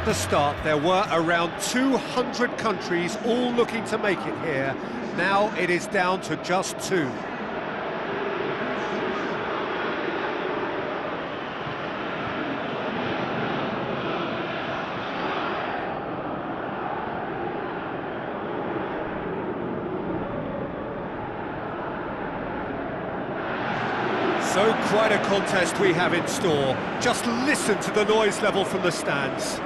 the start, there were around 200 countries all looking to make it here. Now it is down to just two. So quite a contest we have in store. Just listen to the noise level from the stands.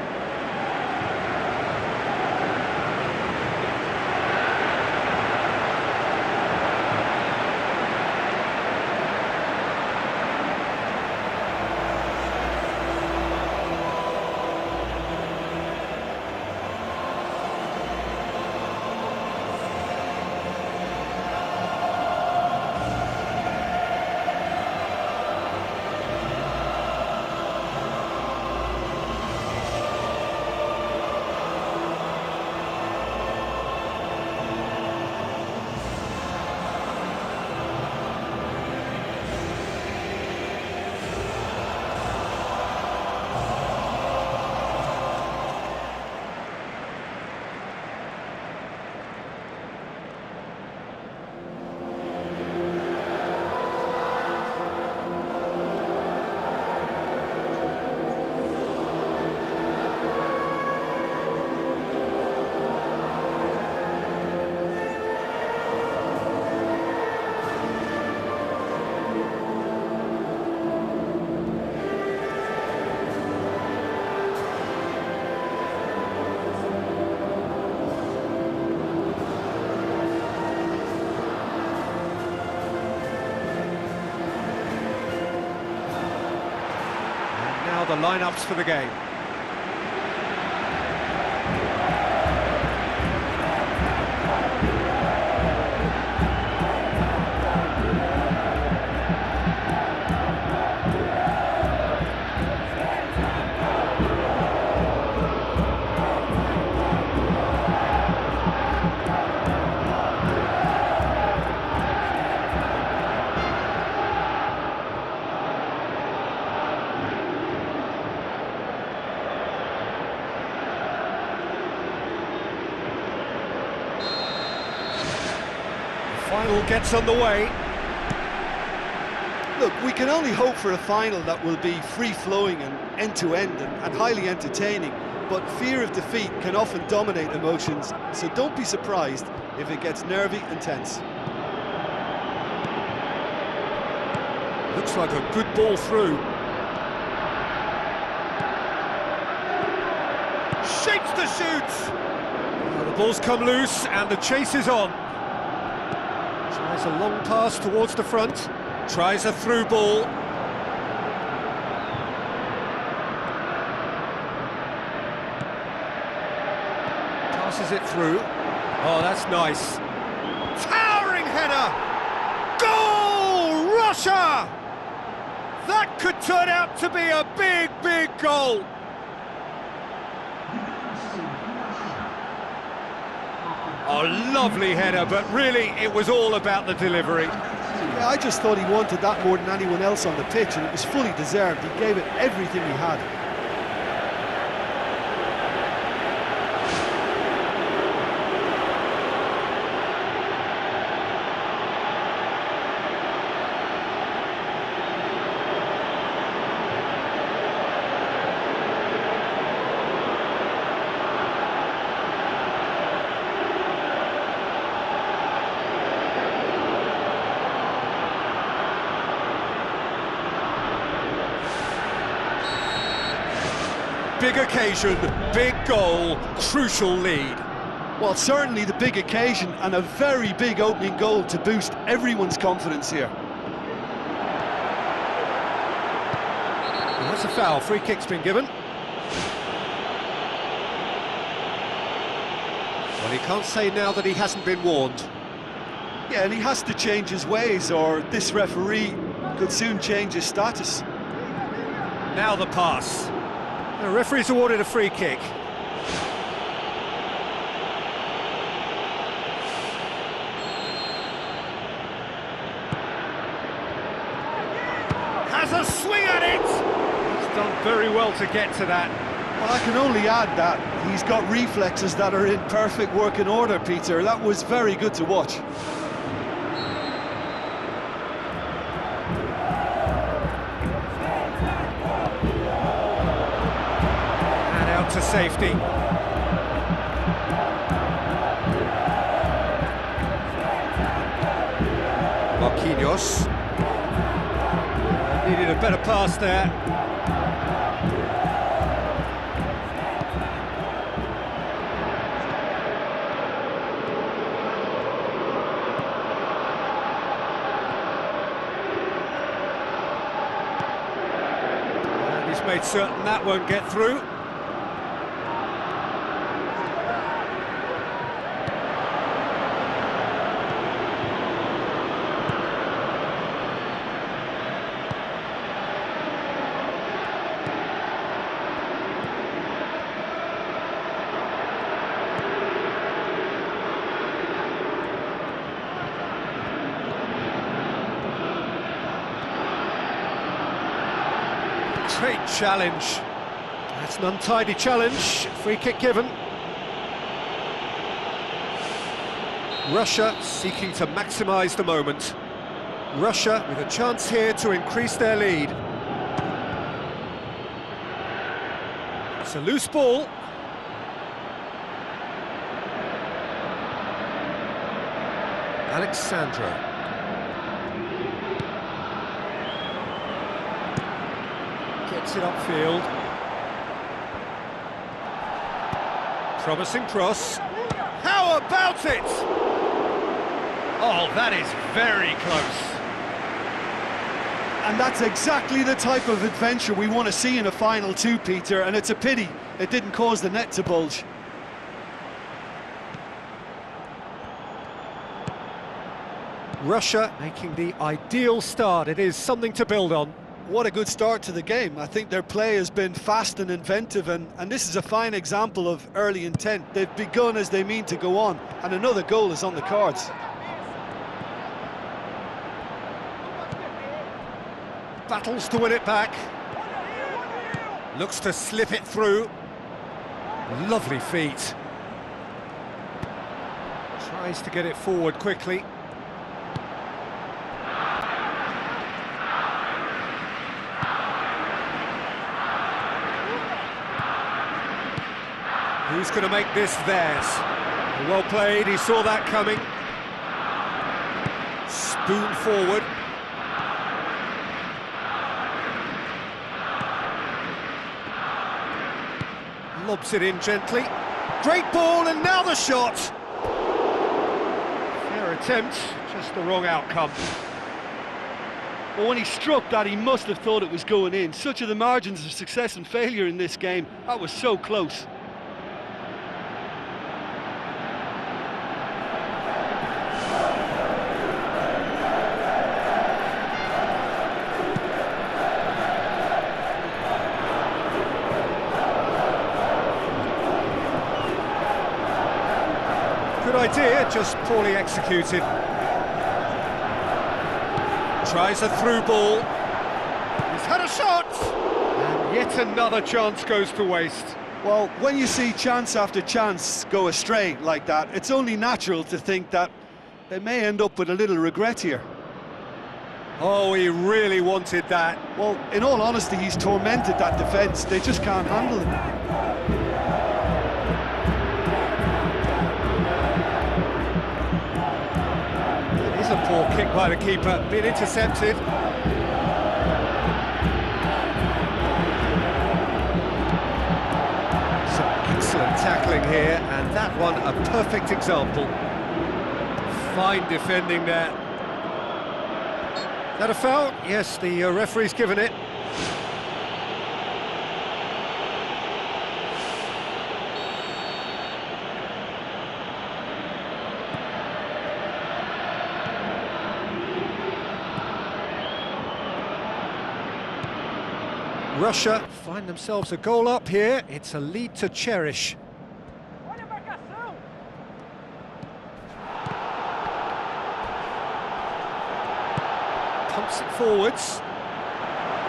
Now the lineups for the game. Final gets underway. Look, we can only hope for a final that will be free-flowing and end-to-end and highly entertaining, but fear of defeat can often dominate emotions, so don't be surprised if it gets nervy and tense. Looks like a good ball through. Shapes the shoots! Now the ball's come loose and the chase is on. Tries a long pass towards the front, tries a through ball. Passes it through. Oh, that's nice. Towering header! Goal! Russia! That could turn out to be a big, big goal. Oh, lovely header, but really it was all about the delivery. Yeah, I just thought he wanted that more than anyone else on the pitch, and it was fully deserved. He gave it everything he had. Big occasion, big goal, crucial lead. Well, certainly the big occasion and a very big opening goal to boost everyone's confidence here. And that's a foul, free kick's been given. Well, he can't say now that he hasn't been warned. Yeah, and he has to change his ways, or this referee could soon change his status. Now the pass. The referee's awarded a free kick. Has a swing at it! He's done very well to get to that. Well, I can only add that he's got reflexes that are in perfect working order, Peter. That was very good to watch. And out to safety. Marquinhos. Needed a better pass there. And he's made certain that won't get through. Great challenge. That's an untidy challenge. Free kick given. Russia seeking to maximise the moment. Russia with a chance here to increase their lead. It's a loose ball. Alexandro. Gets it upfield. Promising cross. How about it? Oh, that is very close. And that's exactly the type of adventure we want to see in a final too, Peter, and it's a pity it didn't cause the net to bulge. Russia making the ideal start. It is something to build on. What a good start to the game. I think their play has been fast and inventive, and this is a fine example of early intent. They've begun as they mean to go on, and another goal is on the cards. Battles to win it back. Looks to slip it through. Lovely feet. Tries to get it forward quickly. Who's going to make this theirs? Well played, he saw that coming. Spoon forward. Lobs it in gently. Great ball, and now the shot. Fair attempt, just the wrong outcome. Well, when he struck that, he must have thought it was going in. Such are the margins of success and failure in this game. That was so close. Good idea, just poorly executed. Tries a through ball. He's had a shot! And yet another chance goes to waste. Well, when you see chance after chance go astray like that, it's only natural to think that they may end up with a little regret here. Oh, he really wanted that. Well, in all honesty, he's tormented that defence. They just can't handle him. A poor kick by the keeper, being intercepted. Some excellent tackling here, and that one a perfect example. Fine defending there. Is that a foul? Yes, the referee's given it. Russia find themselves a goal up here. It's a lead to cherish. Pumps it forwards.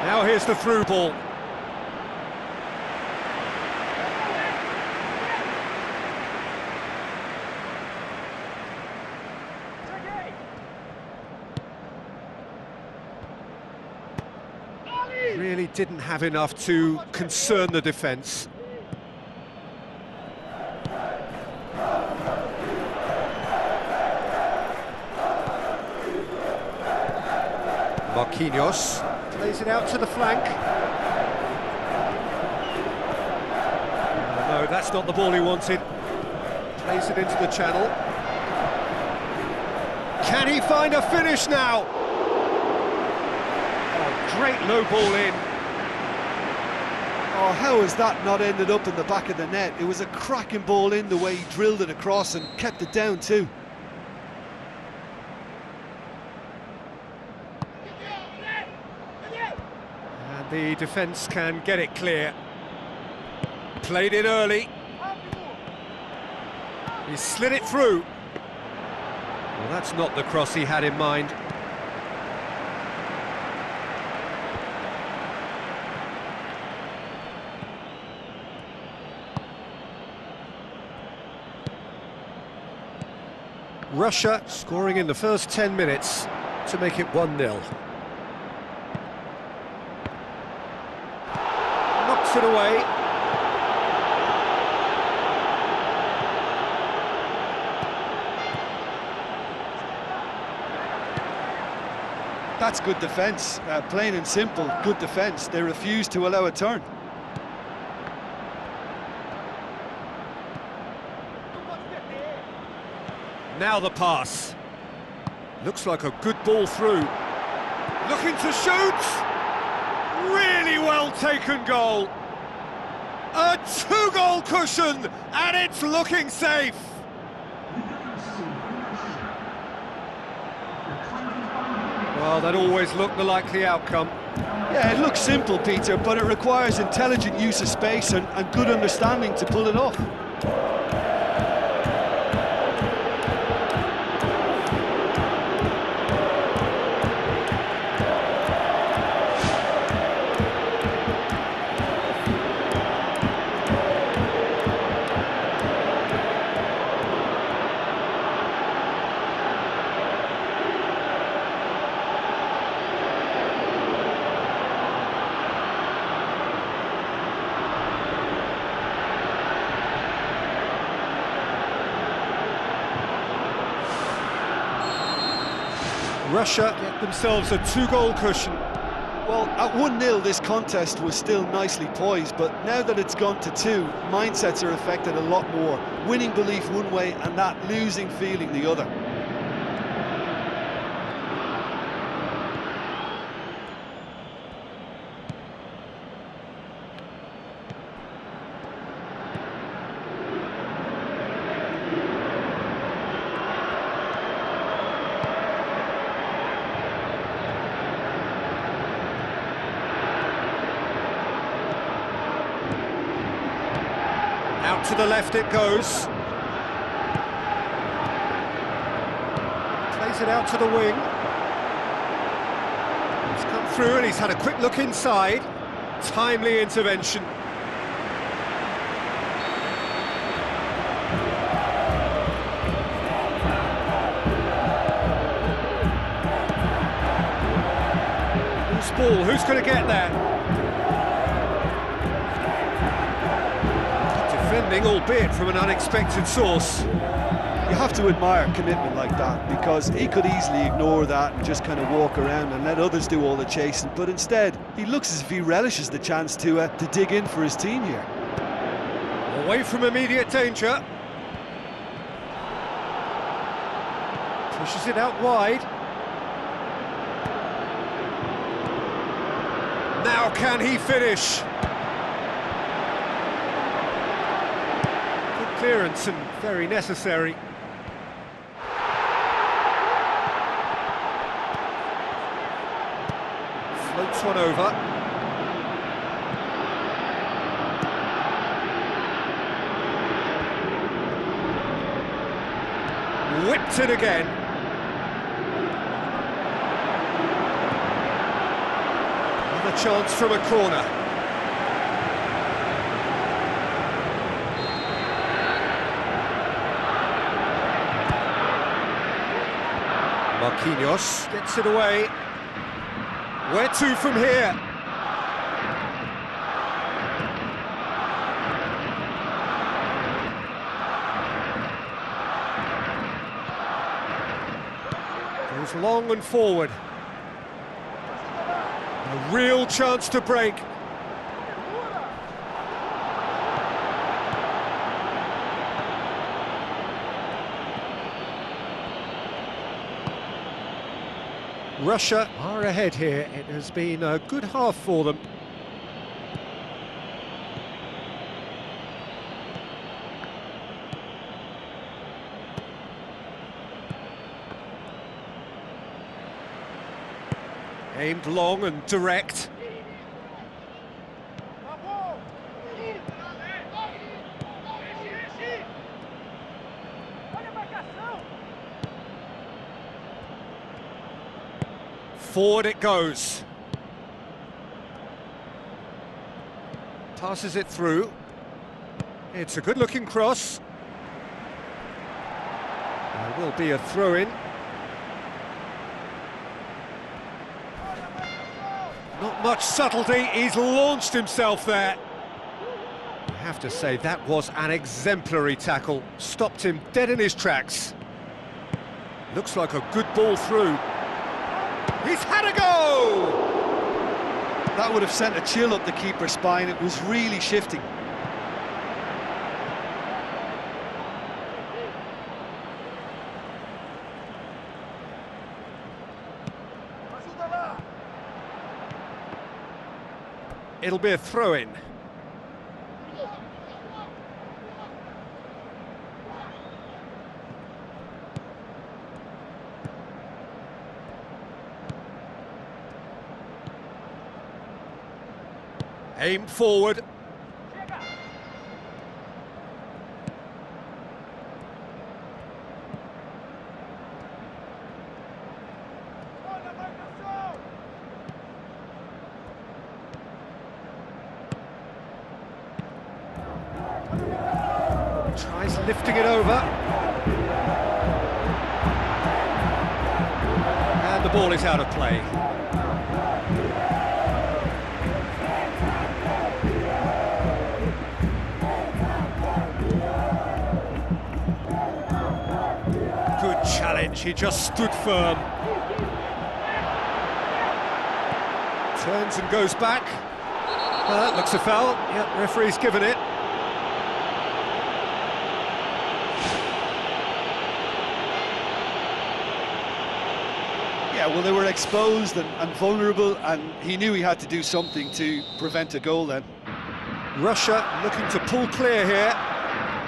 Now here's the through ball. really didn't have enough to concern the defence. Marquinhos plays it out to the flank. No, that's not the ball he wanted. Plays it into the channel. Can he find a finish now? Oh, great low ball in. Oh, how has that not ended up in the back of the net? It was a cracking ball in, the way he drilled it across and kept it down too. And the defence can get it clear. Played it early. He slid it through. Well, that's not the cross he had in mind. Russia scoring in the first 10 minutes to make it 1-0. Knocks it away. That's good defence, plain and simple, good defence. They refuse to allow a turn. Now the pass. Looks like a good ball through. Looking to shoot! Really well taken goal. A 2-goal cushion, and it's looking safe. Well, that always looked the likely outcome. Yeah, it looks simple, Peter, but it requires intelligent use of space and good understanding to pull it off. Russia get themselves a 2-goal cushion. Well, at 1-0 this contest was still nicely poised, but now that it's gone to 2, mindsets are affected a lot more. Winning belief one way and that losing feeling the other. Out to the left it goes. Plays it out to the wing. He's come through and he's had a quick look inside. Timely intervention. Loose ball, who's going to get there? Defending, albeit from an unexpected source. You have to admire commitment like that, because he could easily ignore that and just kind of walk around and let others do all the chasing, but instead he looks as if he relishes the chance to dig in for his team here. Away from immediate danger. Pushes it out wide. Now can he finish? Clearance and very necessary. Floats one over. Whipped it again. Another chance from a corner. Marquinhos gets it away. Where to from here? It's long and forward. A real chance to break. Russia are ahead here. It has been a good half for them. Aimed long and direct. Forward it goes. Passes it through. It's a good-looking cross. There will be a throw-in. Not much subtlety, he's launched himself there. I have to say, that was an exemplary tackle. Stopped him dead in his tracks. Looks like a good ball through. He's had a go! That would have sent a chill up the keeper's spine. It was really shifting. It'll be a throw-in. Aimed forward. Tries lifting it over. And the ball is out of play. Good challenge, he just stood firm. Turns and goes back. That looks a foul. Yep, referee's given it. Yeah, well, they were exposed and vulnerable, and he knew he had to do something to prevent a goal then. Russia looking to pull clear here.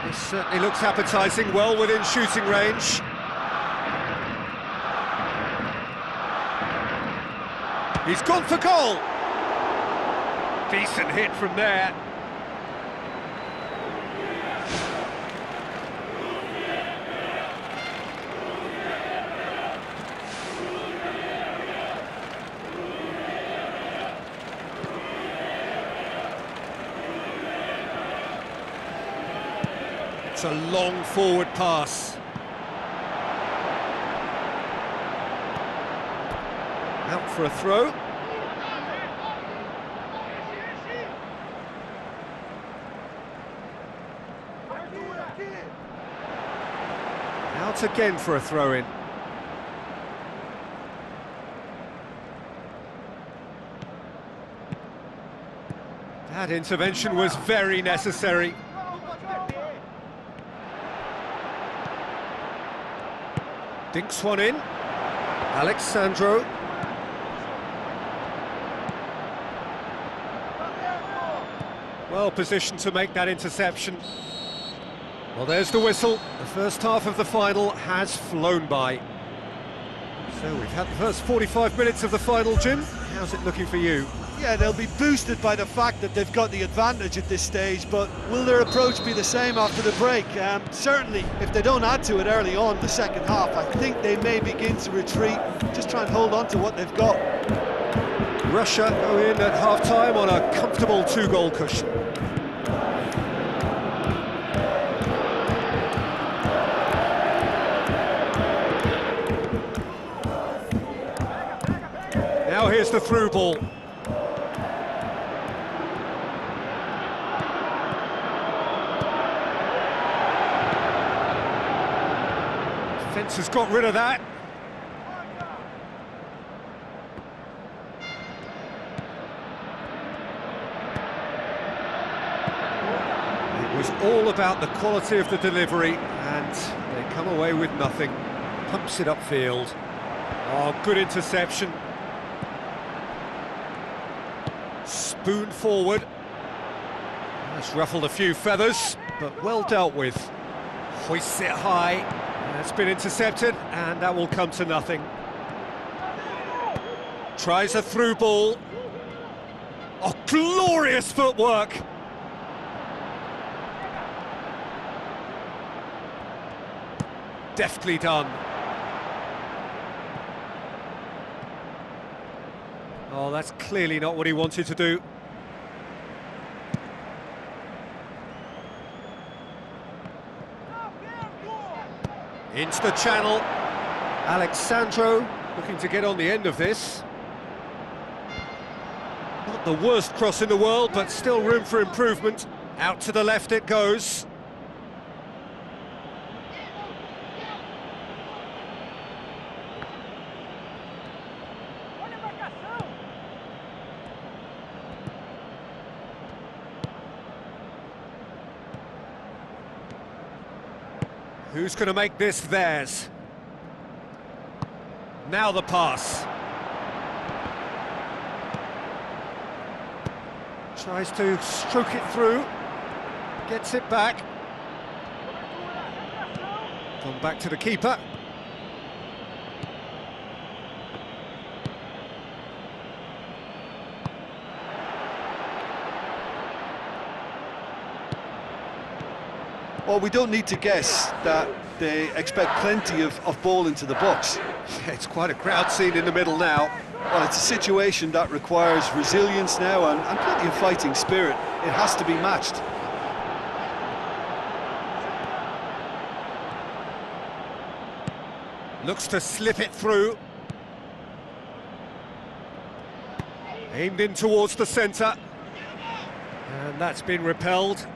This certainly looks appetising, well within shooting range. He's gone for goal! Decent hit from there. It's a long forward pass. Out for a throw. Out again for a throw-in. That intervention was very necessary. Dinks one in. Alexandro. Well positioned to make that interception. Well, there's the whistle. The first half of the final has flown by. So we've had the first 45 minutes of the final, Jim. How's it looking for you? Yeah, they'll be boosted by the fact that they've got the advantage at this stage, but will their approach be the same after the break? Certainly, if they don't add to it early on the second half, I think they may begin to retreat, just try and hold on to what they've got. Russia go in at half-time on a comfortable 2-goal cushion. Now here's the through ball. Defence has got rid of that. was all about the quality of the delivery, and they come away with nothing. Pumps it upfield. Oh, good interception. Spoon forward. That's ruffled a few feathers, but well dealt with. Hoists it high. That's been intercepted, and that will come to nothing. Tries a through ball. Oh, glorious footwork! Deftly done. Oh, that's clearly not what he wanted to do. Into the channel. Alexandro looking to get on the end of this. Not the worst cross in the world, but still room for improvement. Out to the left it goes. Who's going to make this theirs? Now the pass. Tries to stroke it through. Gets it back. Gone back to the keeper. Well, we don't need to guess that they expect plenty of ball into the box. Yeah, it's quite a crowd scene in the middle now. Well, it's a situation that requires resilience now and plenty of fighting spirit. It has to be matched. Looks to slip it through. Aimed in towards the centre. And that's been repelled.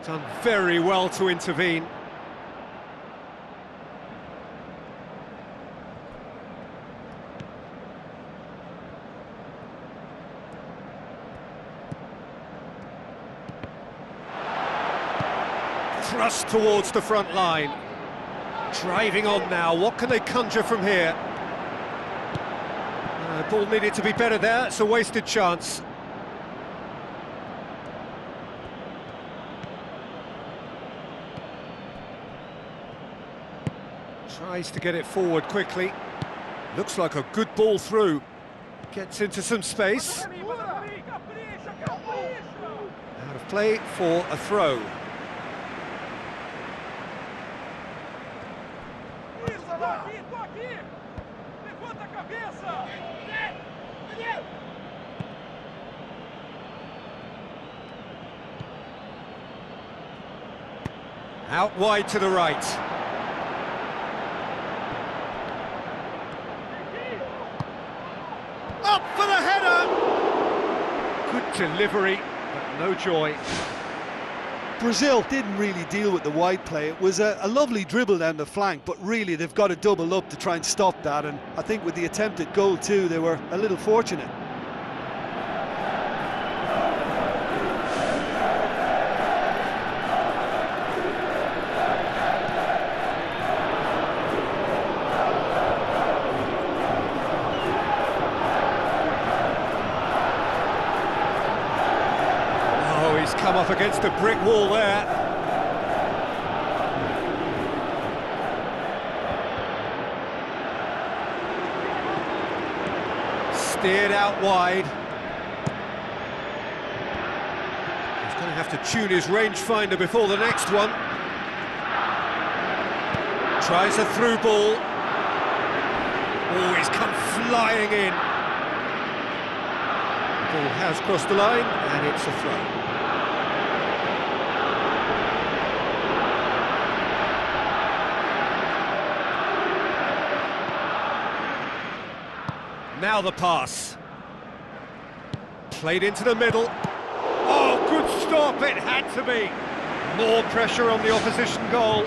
Done very well to intervene. Thrust towards the front line. Driving on now, what can they conjure from here? Ball needed to be better there, it's a wasted chance. Tries to get it forward quickly. Looks like a good ball through. Gets into some space. Out of play for a throw. Out wide to the right. Up for the header! Good delivery, but no joy. Brazil didn't really deal with the wide play. It was a lovely dribble down the flank, but really they've got to double up to try and stop that, and I think with the attempted goal too, they were a little fortunate. Come up against a brick wall there. Steered out wide. He's going to have to tune his rangefinder before the next one. Tries a through ball. Oh, he's come flying in. The ball has crossed the line, and it's a throw. Now the pass. Played into the middle. Oh, good stop, it had to be. More pressure on the opposition goal.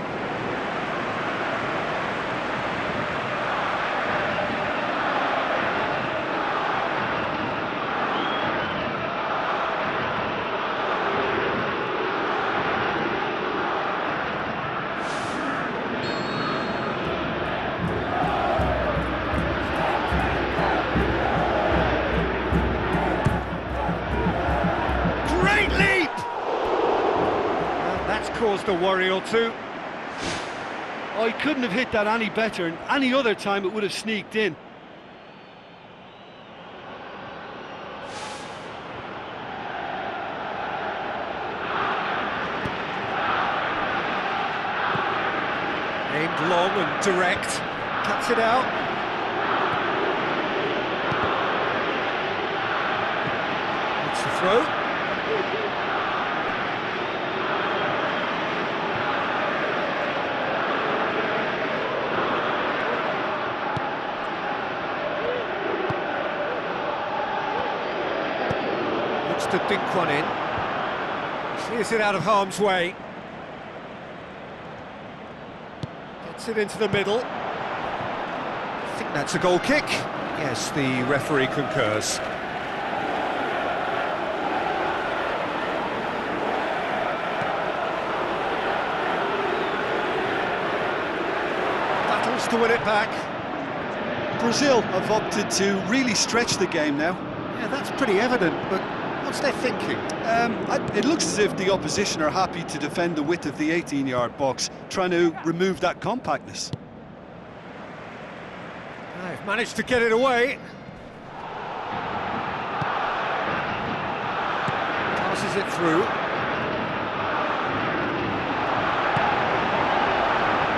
Just a worry or two. Oh, he couldn't have hit that any better, and any other time it would have sneaked in. Aimed long and direct, cuts it out. It's the throw. Looks to dink one in. Clears it out of harm's way. Gets it into the middle. I think that's a goal kick. Yes, the referee concurs. Battles to win it back. Brazil have opted to really stretch the game now. Yeah, that's pretty evident, but what's their thinking? It looks as if the opposition are happy to defend the width of the 18-yard box, trying to remove that compactness. They've managed to get it away. Passes it through.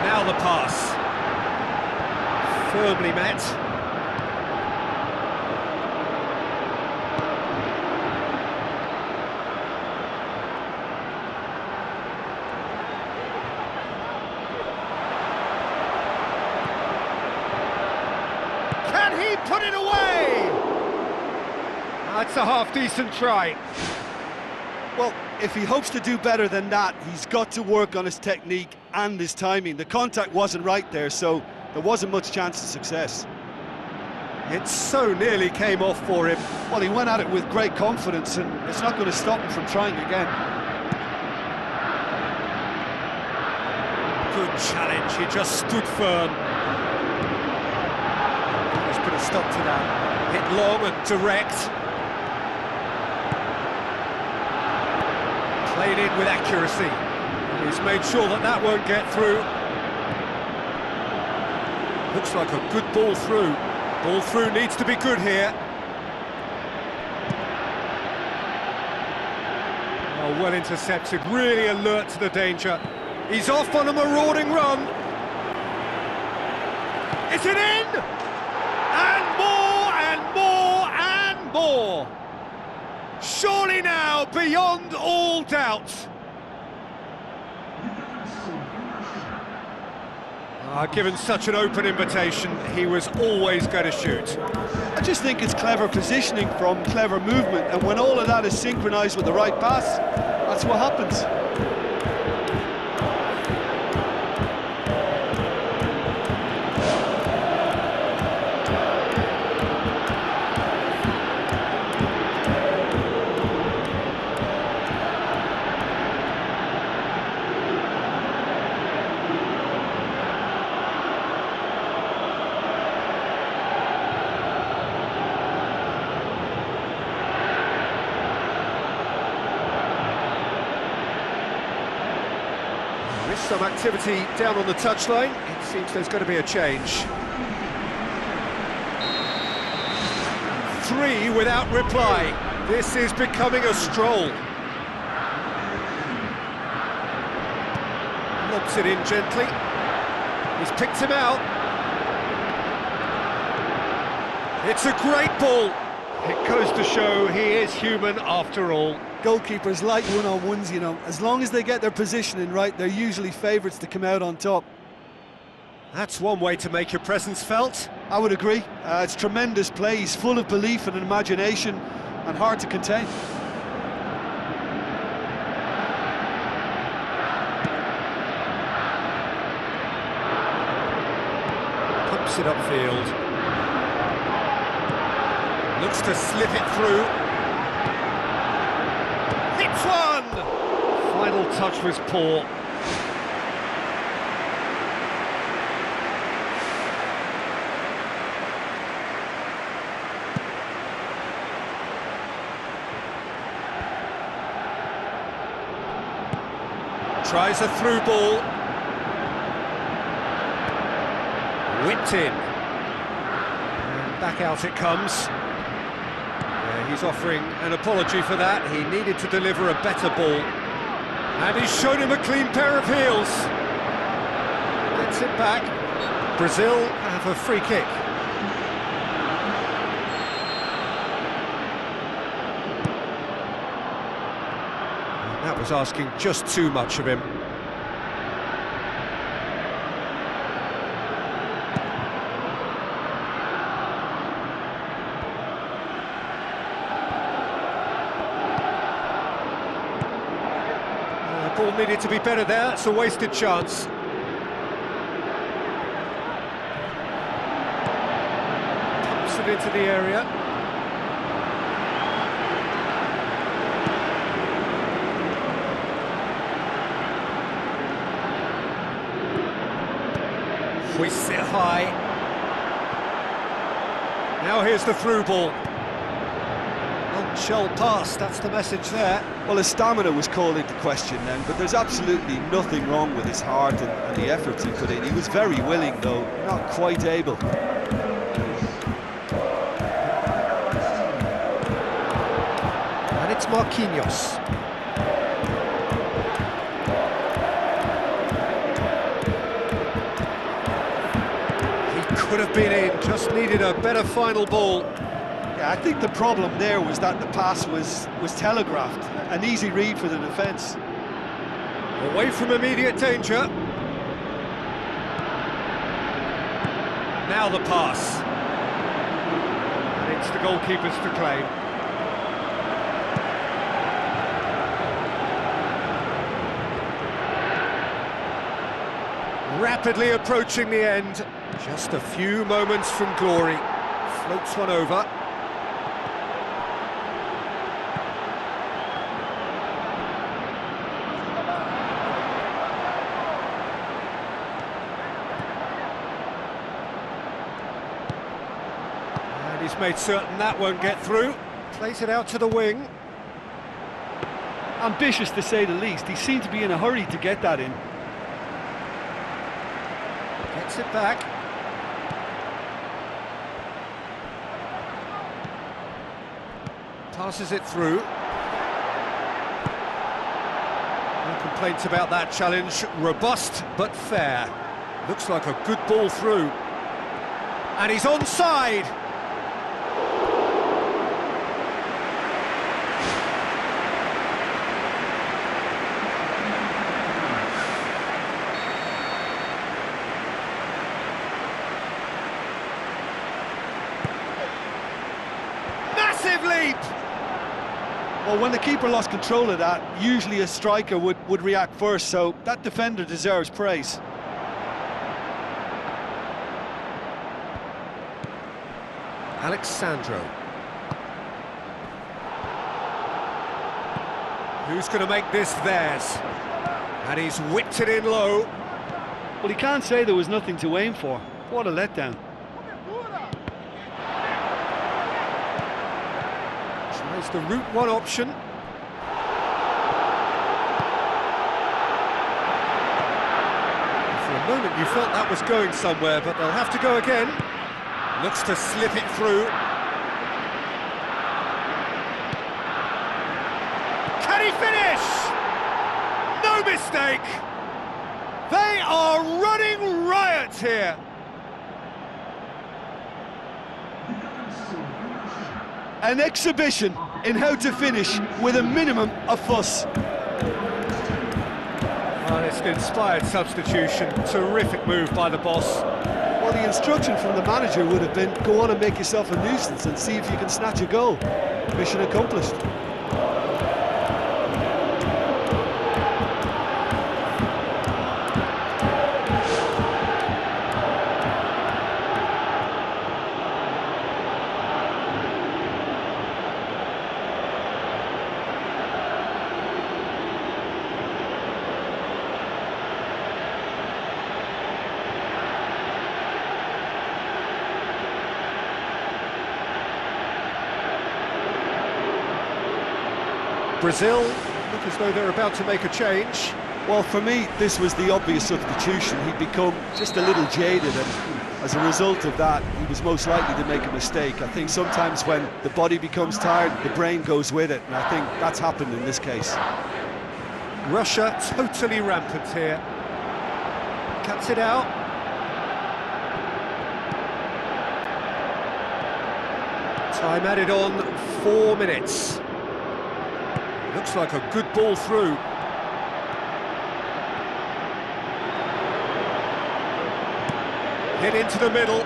Now the pass. Firmly met. Can he put it away? That's a half-decent try. Well, if he hopes to do better than that, he's got to work on his technique and his timing. The contact wasn't right there, so there wasn't much chance of success. It so nearly came off for him. Well, he went at it with great confidence, and it's not going to stop him from trying again. Good challenge, he just stood firm. He's put a stop to that. Hit long and direct. Played in with accuracy. He's made sure that that won't get through. Looks like a good ball through. Ball through needs to be good here. Oh, well intercepted, really alert to the danger. He's off on a marauding run. Is it in? And more, and more, and more. Surely now, beyond all doubt. Given such an open invitation, he was always going to shoot. I just think it's clever positioning from clever movement, and when all of that is synchronised with the right pass, that's what happens. Some activity down on the touchline. It seems there's going to be a change. 3 without reply. This is becoming a stroll. Lobs it in gently. He's picked him out. It's a great ball. It goes to show he is human after all. Goalkeepers like one-on-ones, you know. As long as they get their positioning right, they're usually favourites to come out on top. That's one way to make your presence felt. I would agree. It's tremendous play. He's full of belief and imagination and hard to contain. Pumps it upfield. Looks to slip it through. Hits one! Final touch was poor. Tries a through ball. Whipped in. And back out it comes. Yeah, he's offering an apology for that. He needed to deliver a better ball. And he's shown him a clean pair of heels. Gets it back. Brazil have a free kick. And that was asking just too much of him. The ball needed to be better there. It's a wasted chance. Pumps it into the area. Hoists it high. Now here's the through ball. Shell pass, that's the message there. Well, his stamina was called into question then, but there's absolutely nothing wrong with his heart and the efforts he put in. He was very willing, though, not quite able. And it's Marquinhos. He could have been in, just needed a better final ball. Yeah, I think the problem there was that the pass was telegraphed, an easy read for the defence. Away from immediate danger. Now the pass. And it's the goalkeepers to claim. Rapidly approaching the end. Just a few moments from glory. Floats one over. He's made certain that won't get through. Plays it out to the wing. Ambitious to say the least. He seemed to be in a hurry to get that in. Gets it back. Passes it through. No complaints about that challenge. Robust but fair. Looks like a good ball through. And he's onside. Massive leap! Well, when the keeper lost control of that, usually a striker would react first, so that defender deserves praise. Alexandro. Who's going to make this theirs? And he's whipped it in low. Well, he can't say there was nothing to aim for. What a letdown. Tries the route one option. For a moment you felt that was going somewhere, but they'll have to go again. Looks to slip it through. Can he finish? No mistake! They are running riot here! An exhibition in how to finish with a minimum of fuss. Well, it's an inspired substitution. Terrific move by the boss. Well, the instruction from the manager would have been, go on and make yourself a nuisance and see if you can snatch a goal. Mission accomplished. Brazil look as though they're about to make a change. Well, for me, this was the obvious substitution. He'd become just a little jaded, and as a result of that, he was most likely to make a mistake. I think sometimes when the body becomes tired, the brain goes with it, and I think that's happened in this case. Russia totally rampant here. Cuts it out. Time added on, 4 minutes. Looks like a good ball through. Hit into the middle.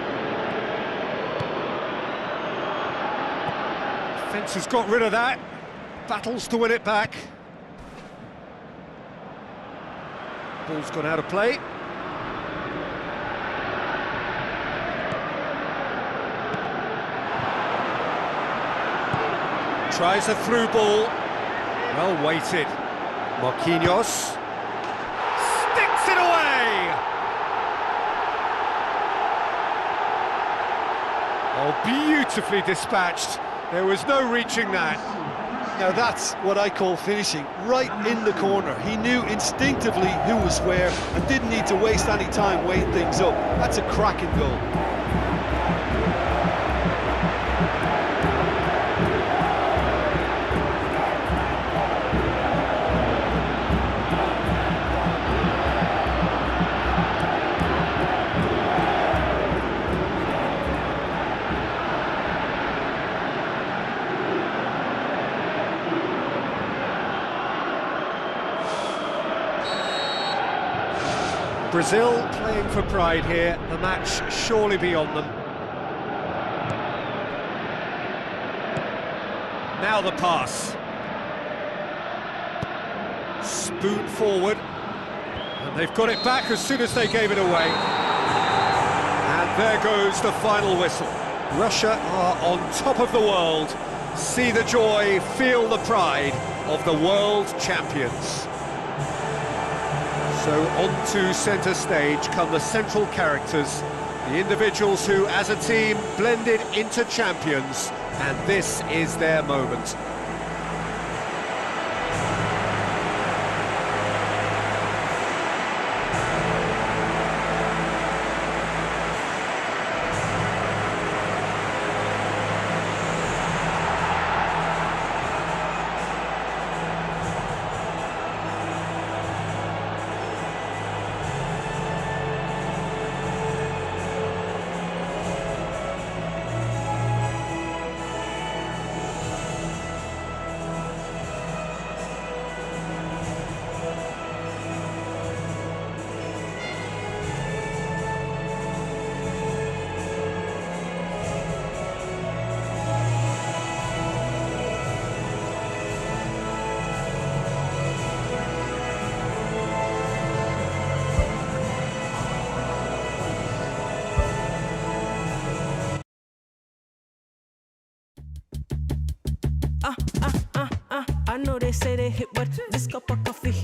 Defence has got rid of that. Battles to win it back. Ball's gone out of play. Tries a through ball. Well weighted. Marquinhos. Sticks it away! Oh, beautifully dispatched. There was no reaching that. Now that's what I call finishing, right in the corner. He knew instinctively who was where and didn't need to waste any time weighing things up. That's a cracking goal. Brazil playing for pride here, the match surely beyond them. Now the pass. Spoon forward. And they've got it back as soon as they gave it away. And there goes the final whistle. Russia are on top of the world. See the joy, feel the pride of the world champions. So on to centre stage come the central characters, the individuals who, as a team, blended into champions, and this is their moment. I know they say they hit, but this cup of coffee hit.